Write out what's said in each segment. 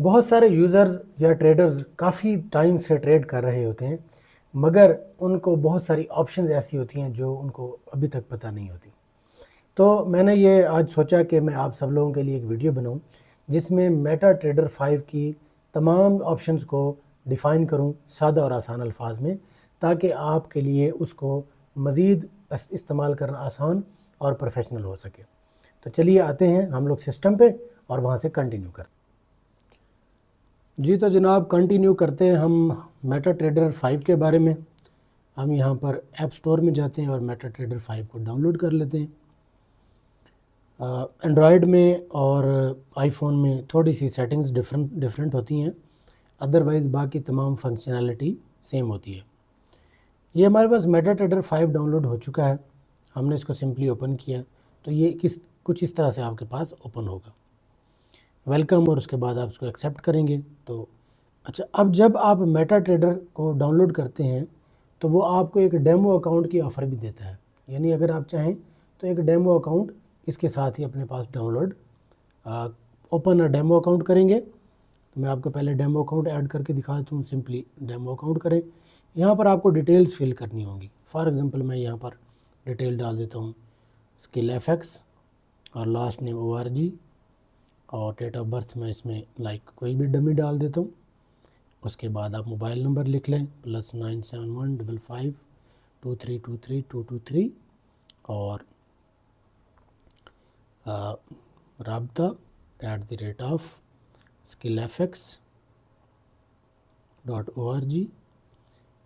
बहुत सारे यूज़र्स या ट्रेडर्स काफ़ी टाइम से ट्रेड कर रहे होते हैं, मगर उनको बहुत सारी ऑप्शंस ऐसी होती हैं जो उनको अभी तक पता नहीं होती। तो मैंने ये आज सोचा कि मैं आप सब लोगों के लिए एक वीडियो बनाऊं जिसमें मेटा ट्रेडर 5 की तमाम ऑप्शंस को डिफ़ाइन करूं सादा और आसान अल्फाज में, ताकि आपके लिए उसको मज़ीद इस्तेमाल करना आसान और प्रोफेशनल हो सके। तो चलिए आते हैं हम लोग सिस्टम पे और वहाँ से कंटिन्यू करते हैं। जी तो जनाब, कंटिन्यू करते हैं हम मेटा ट्रेडर 5 के बारे में। हम यहाँ पर ऐप स्टोर में जाते हैं और मेटा ट्रेडर 5 को डाउनलोड कर लेते हैं। एंड्रॉयड में और आईफोन में थोड़ी सी सेटिंग्स डिफरेंट होती हैं, अदरवाइज़ बाकी तमाम फंक्शनैलिटी सेम होती है। ये हमारे पास मेटा ट्रेडर 5 डाउनलोड हो चुका है। हमने इसको सिंपली ओपन किया तो ये कुछ इस तरह से आपके पास ओपन होगा। वेलकम, और उसके बाद आप इसको एक्सेप्ट करेंगे। तो अच्छा, अब जब आप मेटा ट्रेडर को डाउनलोड करते हैं तो वो आपको एक डेमो अकाउंट की ऑफ़र भी देता है। यानी अगर आप चाहें तो एक डेमो अकाउंट इसके साथ ही अपने पास डाउनलोड ओपन डेमो अकाउंट करेंगे। तो मैं आपको पहले डेमो अकाउंट ऐड करके दिखा देता हूँ। सिंपली डेमो अकाउंट करें। यहाँ पर आपको डिटेल्स फिल करनी होंगी। फॉर एग्ज़ाम्पल मैं यहाँ पर डिटेल डाल देता हूँ, स्किल एफएक्स और लास्ट नेम ORG, और डेट ऑफ बर्थ में इसमें कोई भी डमी डाल देता हूँ। उसके बाद आप मोबाइल नंबर लिख लें +9715523232223 और राब्ता @skillfx.org।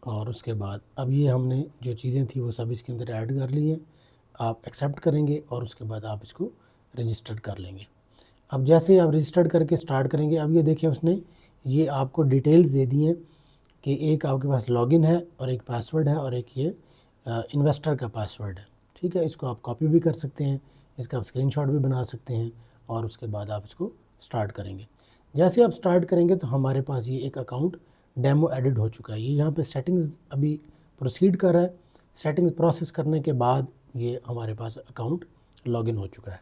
और उसके बाद अब ये हमने जो चीज़ें थी वो सब इसके अंदर ऐड कर ली हैं। आप एक्सेप्ट करेंगे और उसके बाद आप इसको रजिस्टर्ड कर लेंगे। अब जैसे ही आप रजिस्टर्ड करके स्टार्ट करेंगे, अब ये देखिए उसने ये आपको डिटेल्स दे दी हैं कि एक आपके पास लॉगिन है और एक पासवर्ड है और एक ये इन्वेस्टर का पासवर्ड है। ठीक है, इसको आप कॉपी भी कर सकते हैं, इसका आप स्क्रीनशॉट भी बना सकते हैं और उसके बाद आप इसको स्टार्ट करेंगे। जैसे आप स्टार्ट करेंगे तो हमारे पास ये एक अकाउंट डेमो एडिट हो चुका है। ये यहाँ पे सेटिंग्स अभी प्रोसीड कर रहा है। सेटिंग्स प्रोसेस करने के बाद ये हमारे पास अकाउंट लॉगिन हो चुका है।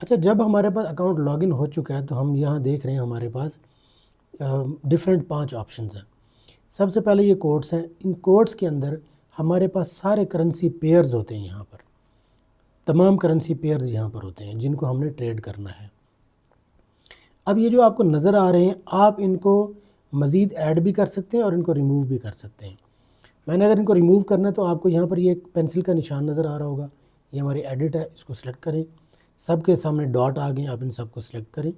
अच्छा, जब हमारे पास अकाउंट लॉगिन हो चुका है तो हम यहाँ देख रहे हैं हमारे पास डिफरेंट 5 ऑप्शंस हैं। सबसे पहले ये कोड्स हैं। इन कोड्स के अंदर हमारे पास सारे करेंसी पेयर्स होते हैं। यहाँ पर तमाम करेंसी पेयर्स यहाँ पर होते हैं जिनको हमने ट्रेड करना है। अब ये जो आपको नज़र आ रहे हैं, आप इनको मज़ीद ऐड भी कर सकते हैं और इनको रिमूव भी कर सकते हैं। मैंने अगर इनको रिमूव करना है तो आपको यहाँ पर ये एक पेंसिल का निशान नज़र आ रहा होगा, ये हमारी एडिट है, इसको सेलेक्ट करें। सबके सामने डॉट आ गए, आप इन सबको सेलेक्ट करें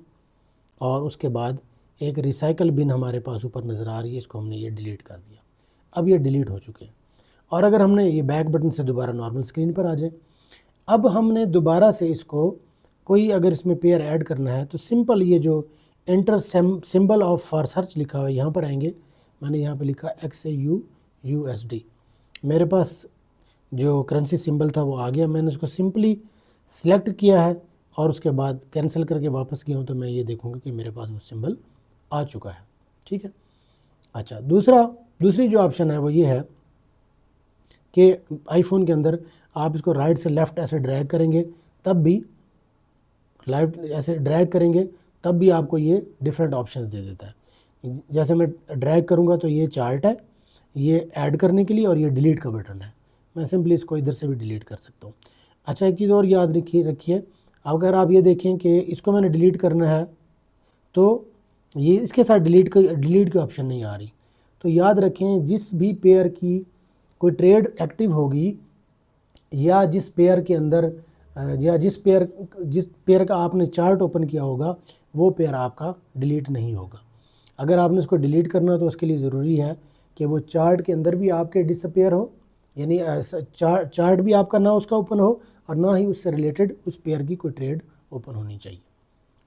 और उसके बाद एक रिसाइकल बिन हमारे पास ऊपर नज़र आ रही है, इसको हमने ये डिलीट कर दिया। अब ये डिलीट हो चुके हैं। और अगर हमने ये बैक बटन से दोबारा नॉर्मल स्क्रीन पर आ जाए, अब हमने दोबारा से इसको कोई अगर इसमें पेयर ऐड करना है तो सिंपल ये जो enter symbol of for search लिखा हुआ है यहाँ पर आएंगे। मैंने यहाँ पर लिखा XAUUSD। मेरे पास जो करेंसी सिंबल था वो आ गया। मैंने उसको सिंपली सिलेक्ट किया है और उसके बाद कैंसिल करके वापस गया हूँ तो मैं ये देखूँगा कि मेरे पास वो सिंबल आ चुका है। ठीक है। अच्छा, दूसरी जो ऑप्शन है वो ये है कि आईफोन के अंदर आप इसको राइट से लेफ़्ट ऐसे ड्रैग करेंगे तब भी तब भी आपको ये डिफरेंट ऑप्शंस दे देता है। जैसे मैं ड्रैग करूँगा तो ये चार्ट है, ये ऐड करने के लिए, और ये डिलीट का बटन है। मैं सिंपली इसको इधर से भी डिलीट कर सकता हूँ। अच्छा, एक चीज़ और याद रखिए, अगर आप ये देखें कि इसको मैंने डिलीट करना है तो ये इसके साथ डिलीट की ऑप्शन नहीं आ रही। तो याद रखें, जिस भी पेयर की कोई ट्रेड एक्टिव होगी या जिस पेयर के अंदर या जिस पेयर का आपने चार्ट ओपन किया होगा वो पेयर आपका डिलीट नहीं होगा। अगर आपने इसको डिलीट करना तो उसके लिए ज़रूरी है कि वो चार्ट के अंदर भी आपके डिसअपेयर हो, यानी चार्ट भी आपका ना उसका ओपन हो और ना ही उससे रिलेटेड उस पेयर की कोई ट्रेड ओपन होनी चाहिए।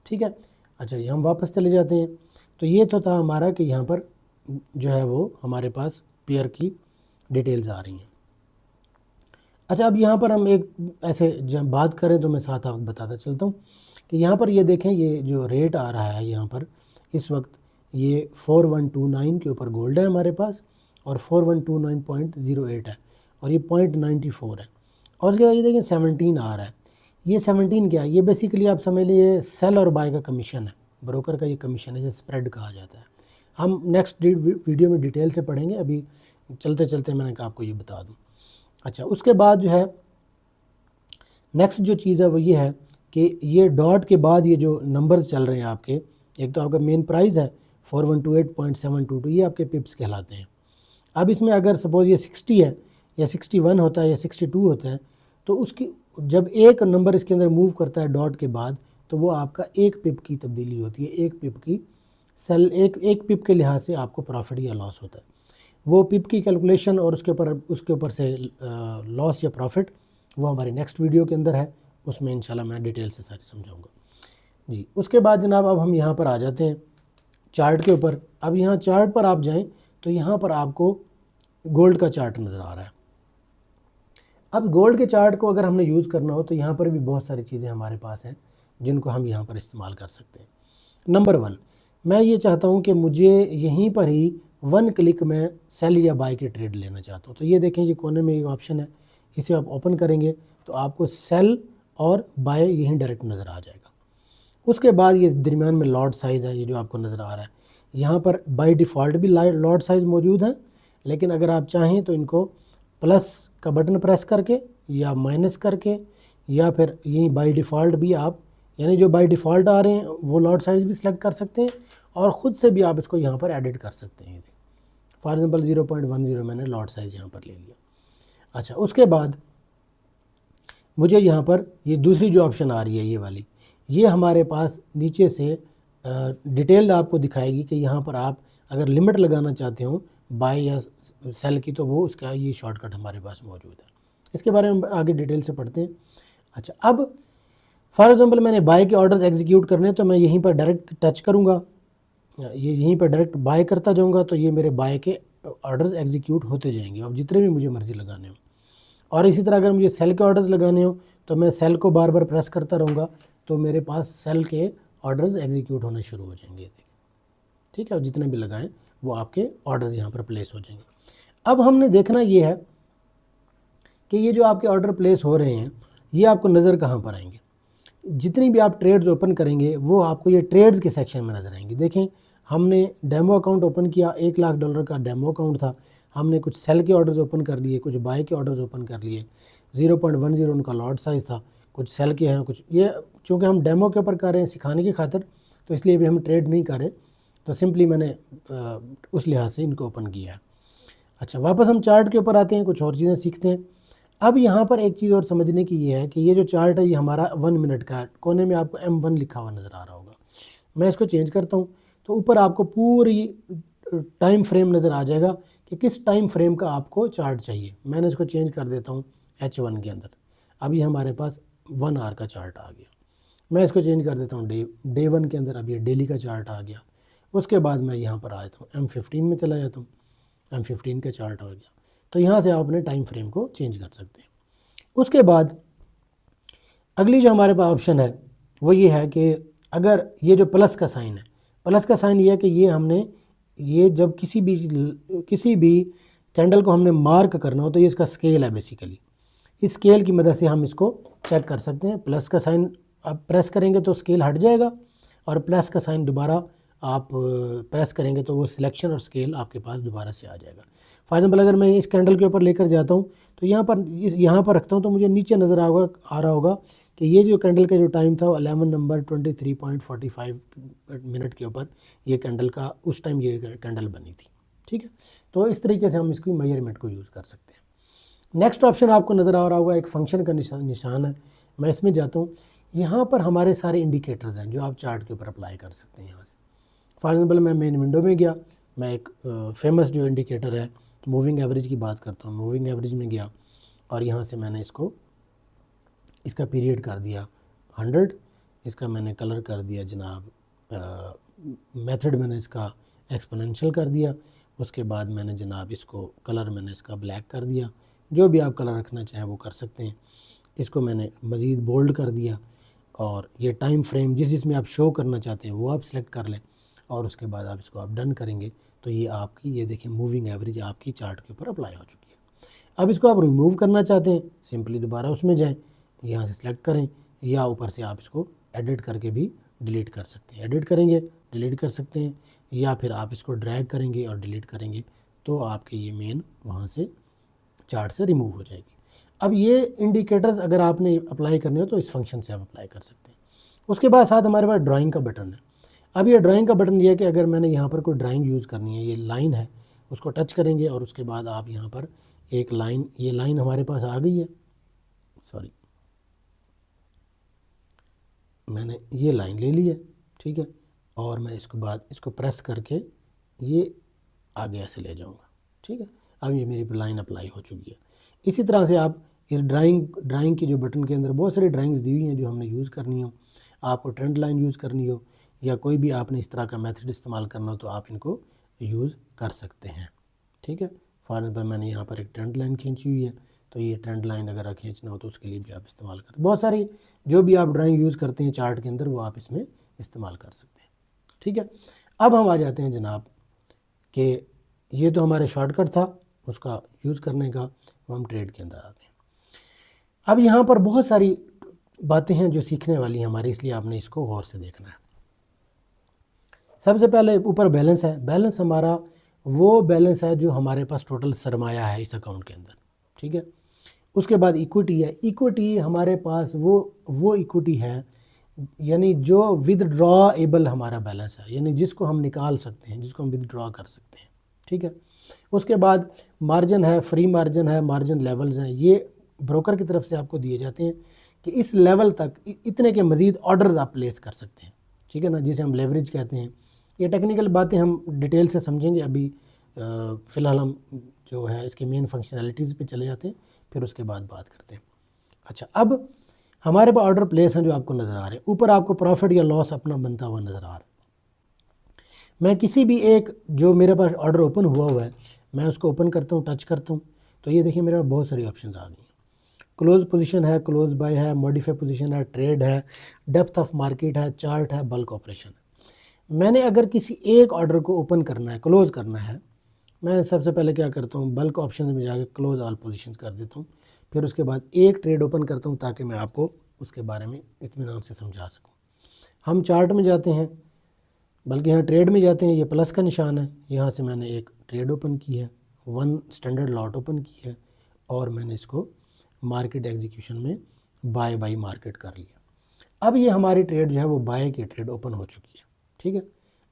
ठीक है। अच्छा, ये हम वापस चले जाते हैं। तो ये तो था हमारा कि यहाँ पर जो है वो हमारे पास पेयर की डिटेल्स आ रही हैं। अच्छा, अब यहाँ पर हम एक ऐसे जब बात करें तो मैं साथ आपको बताता चलता हूँ कि यहाँ पर ये देखें, ये जो रेट आ रहा है यहाँ पर इस वक्त ये 4129 के ऊपर गोल्ड है हमारे पास और 4129.08 है और ये 0.94 है। और उसके बाद ये देखें 17 आ रहा है। ये 17 क्या है? ये बेसिकली आप समझ लीजिए सेल और बाय का कमीशन है। ब्रोकर का ये कमीशन है, इसे स्प्रेड कहा जाता है। हम नेक्स्ट वीडियो में डिटेल से पढ़ेंगे, अभी चलते चलते मैंने कहा आपको ये बता दूँ। अच्छा, उसके बाद जो है नेक्स्ट जो चीज़ है वो ये है कि ये डॉट के बाद ये जो नंबर्स चल रहे हैं आपके, एक तो आपका मेन प्राइस है 4128.722, ये आपके पिप्स कहलाते हैं। अब इसमें अगर सपोज़ ये 60 है या 61 होता है या 62 होता है, तो उसकी जब एक नंबर इसके अंदर मूव करता है डॉट के बाद, तो वो आपका एक पिप की तब्दीली होती है, एक पिप की सेल, एक पिप के लिहाज से आपको प्रॉफिट या लॉस होता है। वो पिप की कैलकुलेशन और उसके ऊपर से लॉस या प्रॉफिट वो हमारी नेक्स्ट वीडियो के अंदर है, उसमें इंशाल्लाह मैं डिटेल से सारी समझाऊंगा जी। उसके बाद जनाब अब हम यहाँ पर आ जाते हैं चार्ट के ऊपर। अब यहाँ चार्ट पर आप जाएं तो यहाँ पर आपको गोल्ड का चार्ट नज़र आ रहा है। अब गोल्ड के चार्ट को अगर हमने यूज़ करना हो तो यहाँ पर भी बहुत सारी चीज़ें हमारे पास हैं जिनको हम यहाँ पर इस्तेमाल कर सकते हैं। नंबर 1, मैं ये चाहता हूँ कि मुझे यहीं पर ही 1 क्लिक में सेल या बाय के ट्रेड लेना चाहता हूँ। तो ये देखें, ये कोने में ये ऑप्शन है, इसे आप ओपन करेंगे तो आपको सेल और बाय यहीं डायरेक्ट नज़र आ जाएगा। उसके बाद ये दरमियान में लॉट साइज़ है, ये जो आपको नज़र आ रहा है, यहाँ पर बाय डिफ़ॉल्ट भी लॉट साइज़ मौजूद है, लेकिन अगर आप चाहें तो इनको प्लस का बटन प्रेस करके या माइनस करके या फिर यहीं बाय डिफ़ॉल्ट भी आप, यानी जो बाय डिफ़ॉल्ट आ रहे हैं वो लॉट साइज़ भी सिलेक्ट कर सकते हैं और ख़ुद से भी आप इसको यहाँ पर एडिट कर सकते हैं। फॉर एग्ज़ाम्पल 0.10 मैंने लॉट साइज़ यहाँ पर ले लिया। अच्छा, उसके बाद मुझे यहाँ पर ये दूसरी जो ऑप्शन आ रही है ये वाली, ये हमारे पास नीचे से डिटेल्ड आपको दिखाएगी कि यहाँ पर आप अगर लिमिट लगाना चाहते हो बाय या सेल की, तो वो उसका ये शॉर्टकट हमारे पास मौजूद है। इसके बारे में आगे डिटेल से पढ़ते हैं। अच्छा, अब फॉर एग्ज़ाम्पल मैंने बाय के ऑर्डर्स एग्जीक्यूट करने, तो मैं यहीं पर डायरेक्ट टच करूँगा, ये यहीं पर डायरेक्ट बाय करता जाऊँगा, तो ये मेरे बाय के ऑर्डर्स एग्जीक्यूट होते जाएंगे, अब जितने भी मुझे मर्ज़ी लगाने हो। और इसी तरह अगर मुझे सेल के ऑर्डर्स लगाने हो तो मैं सेल को बार बार प्रेस करता रहूँगा, तो मेरे पास सेल के ऑर्डर्स एग्जीक्यूट होने शुरू हो जाएंगे। ठीक है, जितने भी लगाएं वो आपके ऑर्डर्स यहाँ पर प्लेस हो जाएंगे। अब हमने देखना ये है कि ये जो आपके ऑर्डर प्लेस हो रहे हैं ये आपको नज़र कहाँ पर आएंगे। जितनी भी आप ट्रेड्स ओपन करेंगे वो आपको ये ट्रेड्स के सेक्शन में नज़र आएंगे। देखें, हमने डेमो अकाउंट ओपन किया, $1 लाख का डेमो अकाउंट था, हमने कुछ सेल के ऑर्डर्स ओपन कर लिए, कुछ बाय के ऑर्डर्स ओपन कर लिए, 0.10 उनका लॉट साइज़ था, कुछ सेल के हैं, कुछ ये चूँकि हम डेमो के ऊपर कर रहे हैं सिखाने की खातिर, तो इसलिए भी हम ट्रेड नहीं कर रहे, तो सिंपली मैंने उस लिहाज से इनको ओपन किया है। अच्छा, वापस हम चार्ट के ऊपर आते हैं, कुछ और चीज़ें सीखते हैं। अब यहाँ पर एक चीज़ और समझने की ये है कि ये जो चार्ट है ये हमारा 1 मिनट का है, कोने में आपको M1 लिखा हुआ नज़र आ रहा होगा। मैं इसको चेंज करता हूँ तो ऊपर आपको पूरी टाइम फ्रेम नज़र आ जाएगा कि किस टाइम फ्रेम का आपको चार्ट चाहिए। मैंने इसको चेंज कर देता हूँ H1 के अंदर। अभी हमारे पास 1 आवर का चार्ट आ गया। मैं इसको चेंज कर देता हूँ डे 1 के अंदर, अभी ये डेली का चार्ट आ गया। उसके बाद मैं यहाँ पर आ जाता हूँ M15 में चला जाता हूँ, M15 का चार्ट आ गया। तो यहाँ से आप अपने टाइम फ्रेम को चेंज कर सकते हैं। उसके बाद अगली जो हमारे पास ऑप्शन है वो ये है कि अगर ये जो प्लस का साइन है, प्लस का साइन ये है कि ये हमने ये जब किसी भी कैंडल को हमने मार्क करना हो तो ये इसका स्केल है बेसिकली। इस स्केल की मदद से हम इसको चेक कर सकते हैं। प्लस का साइन आप प्रेस करेंगे तो स्केल हट जाएगा और प्लस का साइन दोबारा आप प्रेस करेंगे तो वो सिलेक्शन और स्केल आपके पास दोबारा से आ जाएगा। फॉर एग्जाम्पल अगर मैं इस कैंडल के ऊपर लेकर जाता हूँ तो यहाँ पर रखता हूँ तो मुझे नीचे नज़र आ रहा होगा कि ये जो कैंडल का जो टाइम था 11 नंबर 23.45 मिनट के ऊपर ये कैंडल का उस टाइम ये कैंडल बनी थी। ठीक है, तो इस तरीके से हम इसकी मेजरमेंट को यूज़ कर सकते हैं। नेक्स्ट ऑप्शन आपको नज़र आ रहा होगा, एक फंक्शन का निशान है, मैं इसमें जाता हूँ। यहाँ पर हमारे सारे इंडिकेटर्स हैं जो आप चार्ट के ऊपर अप्लाई कर सकते हैं। यहाँ से फॉर एग्जाम्पल मैं मेन विंडो में गया, मैं एक फेमस जो इंडिकेटर है मूविंग एवरेज की बात करता हूँ, मूविंग एवरेज में गया और यहाँ से मैंने इसका पीरियड कर दिया 100, इसका मैंने कलर कर दिया जनाब मेथड मैंने इसका एक्सपोनेंशियल कर दिया। उसके बाद मैंने जनाब इसको कलर मैंने इसका ब्लैक कर दिया, जो भी आप कलर रखना चाहें वो कर सकते हैं। इसको मैंने मज़ीद बोल्ड कर दिया और ये टाइम फ्रेम जिसमें आप शो करना चाहते हैं वो आप सिलेक्ट कर लें और उसके बाद आप इसको आप डन करेंगे तो ये आपकी ये देखें मूविंग एवरेज आपकी चार्ट के ऊपर अप्लाई हो चुकी है। अब इसको आप रिमूव करना चाहते हैं, सिंपली दोबारा उसमें जाएं, यहाँ से सिलेक्ट करें या ऊपर से आप इसको एडिट करके भी डिलीट कर सकते हैं। एडिट करेंगे डिलीट कर सकते हैं, या फिर आप इसको ड्रैग करेंगे और डिलीट करेंगे तो आपके ये मेन वहाँ से चार्ट से रिमूव हो जाएगी। अब ये इंडिकेटर्स अगर आपने अप्लाई करने हो तो इस फंक्शन से आप अप्लाई कर सकते हैं। उसके बाद साथ हमारे पास ड्राइंग का बटन है। अब ये ड्राइंग का बटन ये है कि अगर मैंने यहाँ पर कोई ड्राइंग यूज़ करनी है, ये लाइन है, उसको टच करेंगे और उसके बाद आप यहाँ पर एक लाइन, ये लाइन हमारे पास आ गई है, सॉरी मैंने ये लाइन ले ली है, ठीक है, और मैं इसके बाद इसको प्रेस करके ये आगे ऐसे ले जाऊँगा, ठीक है। अब ये मेरी लाइन अप्लाई हो चुकी है। इसी तरह से आप इस ड्राइंग की जो बटन के अंदर बहुत सारी ड्राइंग्स दी हुई हैं जो हमने यूज़ करनी हो, आपको ट्रेंड लाइन यूज़ करनी हो या कोई भी आपने इस तरह का मेथड इस्तेमाल करना हो तो आप इनको यूज़ कर सकते हैं, ठीक है। फॉर एग्जाम्पल मैंने यहाँ पर एक ट्रेंड लाइन खींची हुई है, तो ये ट्रेंड लाइन अगर खींचना हो तो उसके लिए भी आप इस्तेमाल करते हैं। बहुत सारी जो भी आप ड्राइंग यूज़ करते हैं चार्ट के अंदर वो आप इसमें इस्तेमाल कर सकते हैं, ठीक है। अब हम आ जाते हैं जनाब कि ये तो हमारे शॉर्टकट था उसका यूज़ करने का, हम ट्रेड के अंदर आते हैं। अब यहाँ पर बहुत सारी बातें हैं जो सीखने वाली हैं हमारी, इसलिए आपने इसको गौर से देखना है। सबसे पहले ऊपर बैलेंस है, बैलेंस हमारा वो बैलेंस है जो हमारे पास टोटल सरमाया है इस अकाउंट के अंदर, ठीक है। उसके बाद इक्विटी है, इक्विटी हमारे पास वो इक्विटी है यानी जो विदड्रॉएबल हमारा बैलेंस है, यानी जिसको हम निकाल सकते हैं, जिसको हम विदड्रॉ कर सकते हैं, ठीक है। उसके बाद मार्जिन है, फ्री मार्जिन है, मार्जिन लेवल्स हैं, ये ब्रोकर की तरफ से आपको दिए जाते हैं कि इस लेवल तक इतने के मज़ीद ऑर्डर्स आप प्लेस कर सकते हैं, ठीक है ना, जिसे हम लेवरेज कहते हैं। ये टेक्निकल बातें हम डिटेल से समझेंगे, अभी फ़िलहाल हम जो है इसके मेन फंक्शनैलिटीज़ पे चले जाते हैं, फिर उसके बाद बात करते हैं। अच्छा, अब हमारे पास ऑर्डर प्लेस हैं जो आपको नज़र आ रहे हैं, ऊपर आपको प्रॉफिट या लॉस अपना बनता हुआ नज़र आ रहा है। मैं किसी भी एक जो मेरे पास ऑर्डर ओपन हुआ है मैं उसको ओपन करता हूँ, टच करता हूँ, तो ये देखिए मेरे पास बहुत सारी ऑप्शन आ गई हैं। क्लोज पोजीशन है, क्लोज बाय है, मॉडिफाई पोजीशन है, ट्रेड है, डेप्थ ऑफ मार्केट है, चार्ट है, बल्क ऑपरेशन है। मैंने अगर किसी एक ऑर्डर को ओपन करना है, क्लोज़ करना है, मैं सबसे पहले क्या करता हूँ, बल्क ऑप्शन में जाकर क्लोज ऑल पोजीशंस कर देता हूँ, फिर उसके बाद एक ट्रेड ओपन करता हूँ ताकि मैं आपको उसके बारे में इत्मीनान से समझा सकूँ। हम चार्ट में जाते हैं, बल्कि यहाँ ट्रेड में जाते हैं, ये प्लस का निशान है, यहाँ से मैंने एक ट्रेड ओपन की है, 1 स्टैंडर्ड लॉट ओपन की है और मैंने इसको मार्केट एग्जीक्यूशन में बाय बाई मार्केट कर लिया। अब ये हमारी ट्रेड जो है वो बाय की ट्रेड ओपन हो चुकी है, ठीक है।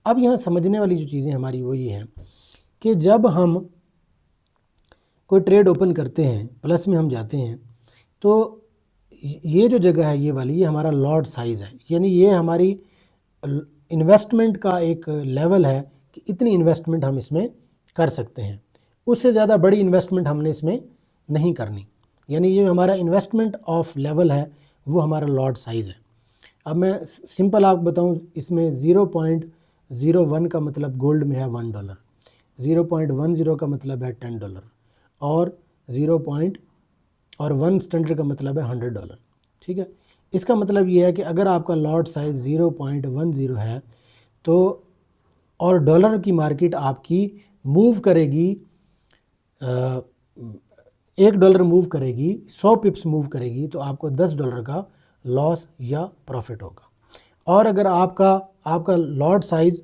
अब यहाँ समझने वाली जो चीज़ें हमारी वो ये हैं कि जब हम कोई ट्रेड ओपन करते हैं, प्लस में हम जाते हैं, तो ये जो जगह है ये वाली, ये हमारा लॉट साइज़ है, यानी ये हमारी इन्वेस्टमेंट का एक लेवल है कि इतनी इन्वेस्टमेंट हम इसमें कर सकते हैं, उससे ज़्यादा बड़ी इन्वेस्टमेंट हमने इसमें नहीं करनी, यानी ये हमारा इन्वेस्टमेंट ऑफ लेवल है वो हमारा लॉट साइज़ है। अब मैं सिंपल आपको बताऊं, इसमें 0.01 का मतलब गोल्ड में है $1, 0.10 का मतलब है $10 और 1 स्टैंडर्ड का मतलब है $100, ठीक है। इसका मतलब ये है कि अगर आपका लॉट साइज़ 0.10 है तो और डॉलर की मार्केट आपकी मूव करेगी, $1 मूव करेगी, 100 पिप्स मूव करेगी, तो आपको $10 का लॉस या प्रॉफिट होगा। और अगर आपका लॉट साइज़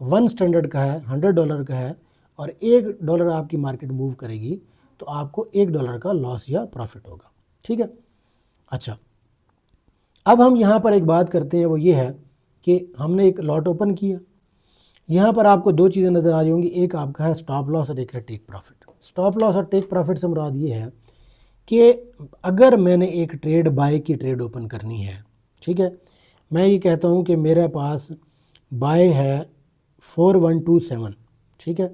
1 स्टैंडर्ड का है, $100 का है और $1 आपकी मार्केट मूव करेगी तो आपको $1 का लॉस या प्रॉफिट होगा, ठीक है। अच्छा, अब हम यहाँ पर एक बात करते हैं, वो ये है कि हमने एक लॉट ओपन किया, यहाँ पर आपको दो चीज़ें नज़र आ रही होंगी, एक आपका है स्टॉप लॉस और एक है टेक प्रॉफिट। स्टॉप लॉस और टेक प्रॉफिट से मुराद ये है कि अगर मैंने एक ट्रेड बाय की ट्रेड ओपन करनी है, ठीक है, मैं ये कहता हूँ कि मेरे पास बाय है 4127, ठीक है,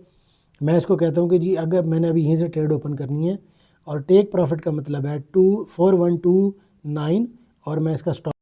मैं इसको कहता हूँ कि जी अगर मैंने अभी यहीं से ट्रेड ओपन करनी है और टेक प्रॉफिट का मतलब है 4129 और मैं इसका स्टॉप